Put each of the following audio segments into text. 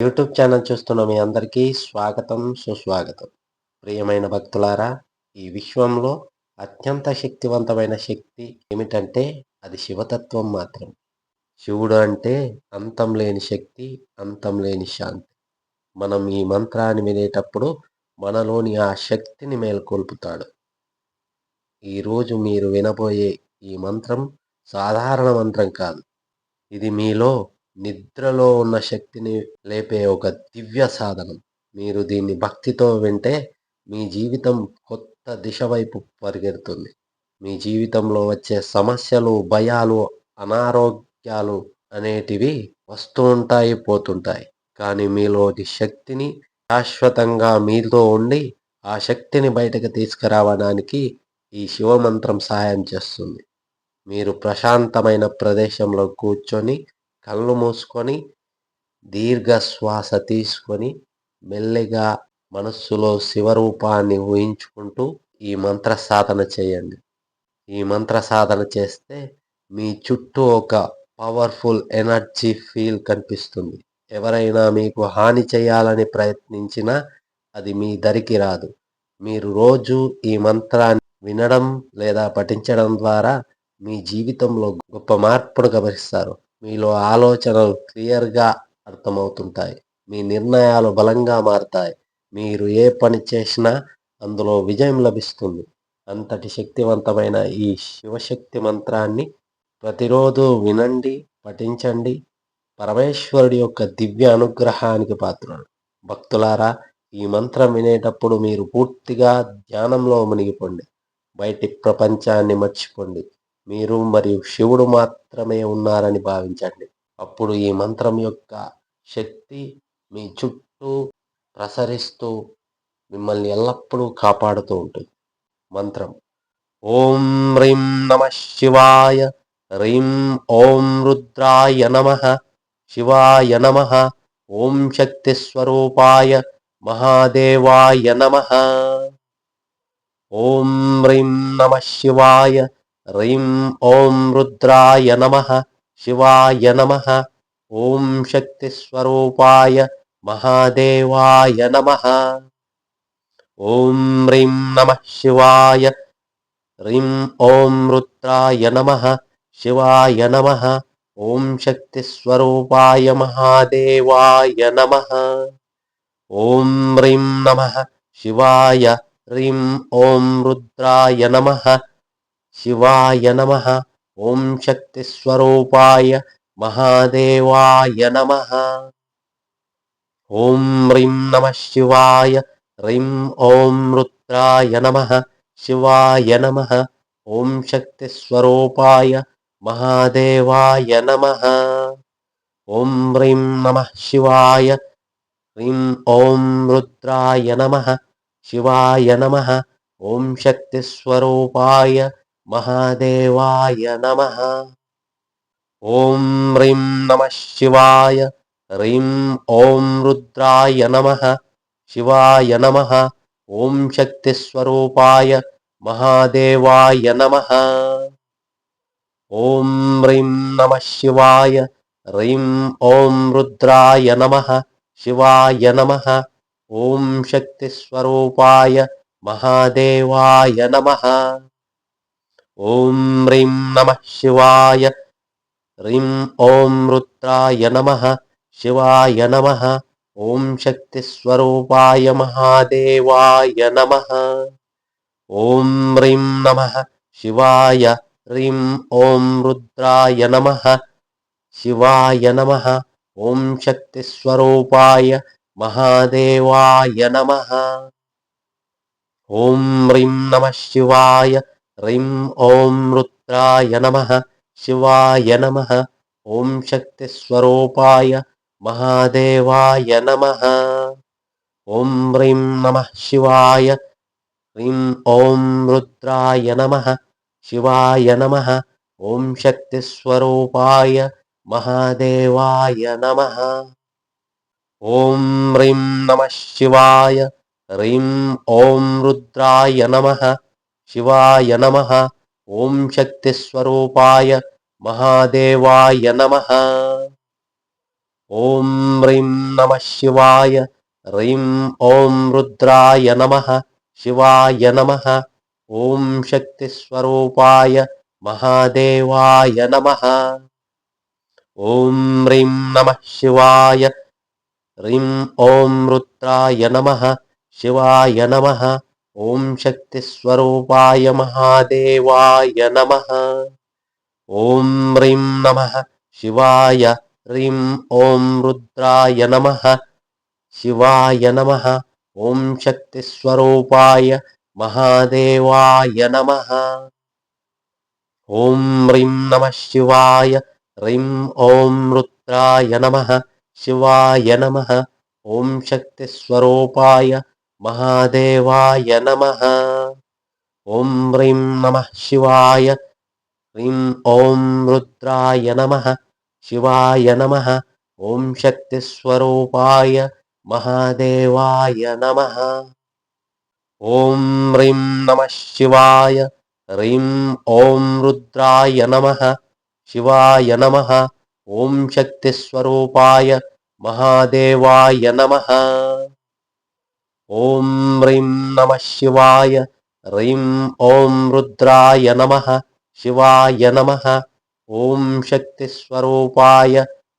YouTube channel చూస్తున్న మీ అందరికీ స్వాగతం, సుస్వాగతం. ప్రియమైన భక్తులారా, ఈ విశ్వంలో అత్యంత శక్తివంతమైన శక్తి ఏమిటంటే అది శివతత్వం మాత్రం. శివుడు అంటే అంతం లేని శక్తి, అంతం లేని శాంతి. మనం ఈ మంత్రాన్ని వినేటప్పుడు మనలోని ఆ శక్తిని మేల్కొల్పుతాడు. ఈరోజు మీరు వినబోయే ఈ మంత్రం సాధారణ మంత్రం కాదు. ఇది మీలో నిద్రలో ఉన్న శక్తిని లేపే ఒక దివ్య సాధనం. మీరు దీన్ని భక్తితో వింటే మీ జీవితం కొత్త దిశ వైపు పరిగెడుతుంది. మీ జీవితంలో వచ్చే సమస్యలు, భయాలు, అనారోగ్యాలు అనేటివి వస్తూ ఉంటాయి, పోతుంటాయి. కానీ మీలోని శక్తిని శాశ్వతంగా మీతో ఉండి ఆ శక్తిని బయటకు తీసుకురావడానికి ఈ శివమంత్రం సహాయం చేస్తుంది. మీరు ప్రశాంతమైన ప్రదేశంలో కూర్చొని కళ్ళు మూసుకొని దీర్ఘ శ్వాస తీసుకొని మెల్లిగా మనస్సులో శివరూపాన్ని ఊహించుకుంటూ ఈ మంత్ర సాధన చేయండి. ఈ మంత్ర సాధన చేస్తే మీ చుట్టూ ఒక పవర్ఫుల్ ఎనర్జీ ఫీల్ కనిపిస్తుంది. ఎవరైనా మీకు హాని చేయాలని ప్రయత్నించినా అది మీ దరికి రాదు. మీరు రోజు ఈ మంత్రాన్ని వినడం లేదా పఠించడం ద్వారా మీ జీవితంలో గొప్ప మార్పును గమనిస్తారు. మీలో ఆలోచనలు క్లియర్‌గా అర్థమవుతుంటాయి. మీ నిర్ణయాలు బలంగా మారతాయి. మీరు ఏ పని చేసినా అందులో విజయం లభిస్తుంది. అంతటి శక్తివంతమైన ఈ శివశక్తి మంత్రాన్ని ప్రతిరోజు వినండి, పఠించండి. పరమేశ్వరుడి యొక్క దివ్య అనుగ్రహానికి పాత్రులు. భక్తులారా, ఈ మంత్రం వినేటప్పుడు మీరు పూర్తిగా ధ్యానంలో మునిగిపోండి. బయటి ప్రపంచాన్ని మర్చిపోండి. మీరు మరియు శివుడు మాత్రమే ఉన్నారని భావించండి. అప్పుడు ఈ మంత్రం యొక్క శక్తి మీ చుట్టూ ప్రసరిస్తూ మిమ్మల్ని ఎల్లప్పుడూ కాపాడుతూ ఉంటుంది. మంత్రం: ఓం హ్రీం నమః శివాయ, హ్రీం ఓం రుద్రాయ నమః, శివాయ నమః, ఓం శక్తి స్వరూపాయ మహాదేవాయ నమః. ఓం హ్రీం నమః శివాయ, హ్రీం ఓం రుద్రాయ నమః, శివాయ నమః, ఓం శక్తి స్వరూపాయ మహాదేవాయ నమః. ఓం హ్రీం నమః శివాయ, హ్రీం ఓం రుద్రాయ నమః, శివాయ నమః, ఓం శక్తి స్వరూపాయ మహాదేవాయ నమః. ఓం హ్రీం నమః శివాయ, హ్రీం ఓం రుద్రాయ నమః, శివాయ నమః, ఓం శక్తి స్వరూపాయ మహాదేవాయ నమః. ఓం హ్రీం నమః శివాయ, హ్రీం ఓం రుద్రాయ నమః, శివాయ నమః, ఓం శక్తి స్వరూపాయ మహాదేవాయ నమః. ఓం హ్రీం నమః శివాయ, హ్రీం ఓం రుద్రాయ నమః, శివాయ నమః, ఓం శక్తి స్వరూపాయ మహాదేవాయ నమః. ఓం హ్రీం నమః శివాయ, హ్రీం ఓం రుద్రాయ నమః, శివాయ నమః, ఓం శక్తి స్వరూపాయ మహాదేవాయ నమః. ఓం హ్రీం నమః శివాయ, హ్రీం ఓం రుద్రాయ నమః, శివాయ నమః, ఓం శక్తి స్వరూపాయ మహాదేవాయ నమః. ఓం హ్రీం నమః శివాయ, హ్రీం ఓం రుద్రాయ నమః, శివాయ నమః, ఓం శక్తి స్వరూపాయ మహాదేవాయ నమః. ఓం హ్రీం నమః శివాయ, హ్రీం ఓం రుద్రాయ నమః, శివాయ నమః, ఓం శక్తి స్వరూపాయ మహాదేవాయ నమః. ఓం హ్రీం నమః శివాయ, హ్రీం ఓం రుద్రాయ నమః, శివాయ నమః, ఓం శక్తి స్వరూపాయ మహాదేవాయ నమః. ఓం హ్రీం నమః శివాయ, హ్రీం ఓం రుద్రాయ నమః, శివాయ నమః, ఓం శక్తి స్వరూపాయ మహాదేవాయ నమః. ఓం హ్రీం నమః శివాయ, హ్రీం ఓం రుద్రాయ నమః, శివాయ నమః, ఓం శక్తి స్వరూపాయ మహాదేవాయ నమః. ఓం హ్రీం నమః శివాయ. హ్రీం ఓం రుద్రాయ నమః. శివాయ నమః. ఓం శక్తి స్వరూపాయ మహాదేవాయ నమః. ఓం హ్రీం నమః శివాయ. హ్రీం ఓం రుద్రాయ నమః. శివాయ నమః. ఓం శక్తి స్వరూపాయ మహాదేవాయ నమః. ఓం హ్రీం నమః శివాయ. హ్రీం ఓం రుద్రాయ నమః. శివాయ నమః. ఓం శక్తి స్వరూపాయ మహాదేవాయ నమః. ఓం హ్రీం నమః శివాయ. హ్రీం ఓం రుద్రాయ నమః. శివాయ నమః. ఓం శక్తి స్వరూపాయ మహాదేవాయ నమః. ఓం హ్రీం నమః శివాయ. హ్రీం ఓం రుద్రాయ నమః. శివాయ నమః. ఓం శక్తి స్వరూపాయ మహాదేవాయ నమః. ఓం హ్రీం నమః శివాయ. హ్రీం ఓం రుద్రాయ నమః. శివాయ నమః. ఓం శక్తి స్వరూపాయ మహాదేవాయ నమః. ఓం హ్రీం నమః శివాయ. హ్రీం ఓం రుద్రాయ నమః. శివాయ నమః. ఓం శక్తి స్వరూపాయ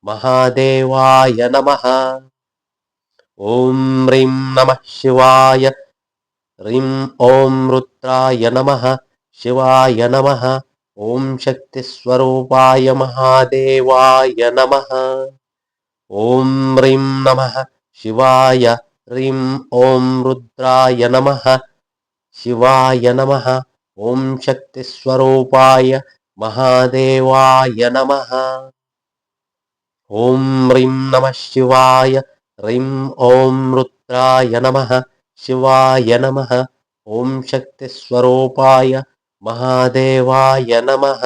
మహాదేవాయ నమః. ఓం హ్రీం నమః శివాయ. హ్రీం ఓం రుద్రాయ నమః. శివాయ నమః. ఓం శక్తి స్వరూపాయ మహాదేవాయ నమః. ఓం హ్రీం నమః శివాయ. హ్రీం ఓం రుద్రాయ నమః. శివాయ నమః. ఓం శక్తి స్వరూపాయ మహాదేవాయ నమః. ఓం హ్రీం నమః శివాయ. హ్రీం ఓం రుద్రాయ నమః. శివాయ నమః. ఓం శక్తి స్వరూపాయ మహాదేవాయ నమః.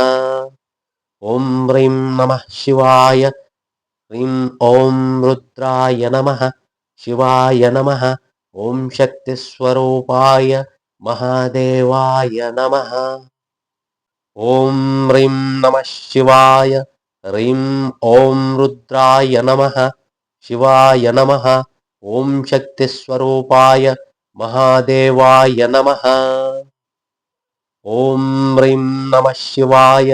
ఓం హ్రీం నమః శివాయ. హ్రీం ఓం రుద్రాయ నమః. శివాయ నమః. ఓం శక్తి స్వరూపాయ మహాదేవాయ నమః. ఓం హ్రీం నమః శివాయ. హ్రీం ఓం రుద్రాయ నమః. శివాయ నమః. ఓం శక్తి స్వరూపాయ మహాదేవాయ నమః. ఓం హ్రీం నమః శివాయ.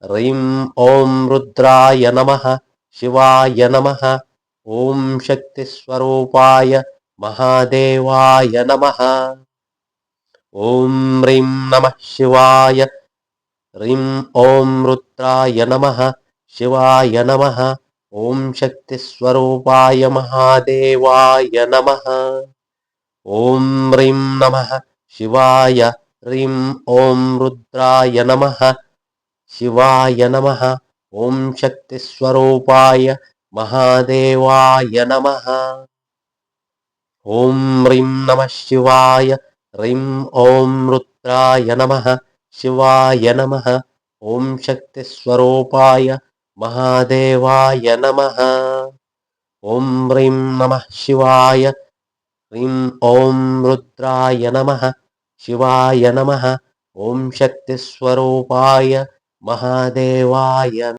హ్రీం ఓం రుద్రాయ నమః. శివాయ నమః. ఓం శక్తి స్వరూపాయ మహాదేవాయ నమః. ఓం హ్రీం నమః శివాయ. హ్రీం ఓం రుద్రాయ నమః. శివాయ నమః. ఓం శక్తి స్వరూపాయ మహాదేవాయ నమః. ఓం హ్రీం నమః శివాయ. హ్రీం ఓం రుద్రాయ నమః. శివాయ నమః. ఓం శక్తి స్వరూపాయ మహాదేవాయ నమః. ఓం హ్రీం నమః శివాయ. హ్రీం ఓం రుద్రాయ నమః. శివాయ నమః. ఓం శక్తి స్వరూపాయ మహాదేవాయ నమః. ఓం హ్రీం నమః శివాయ. హ్రీం ఓం రుద్రాయ నమః. శివాయ నమః. ఓం శక్తి స్వరూపాయ మహాదేవాయ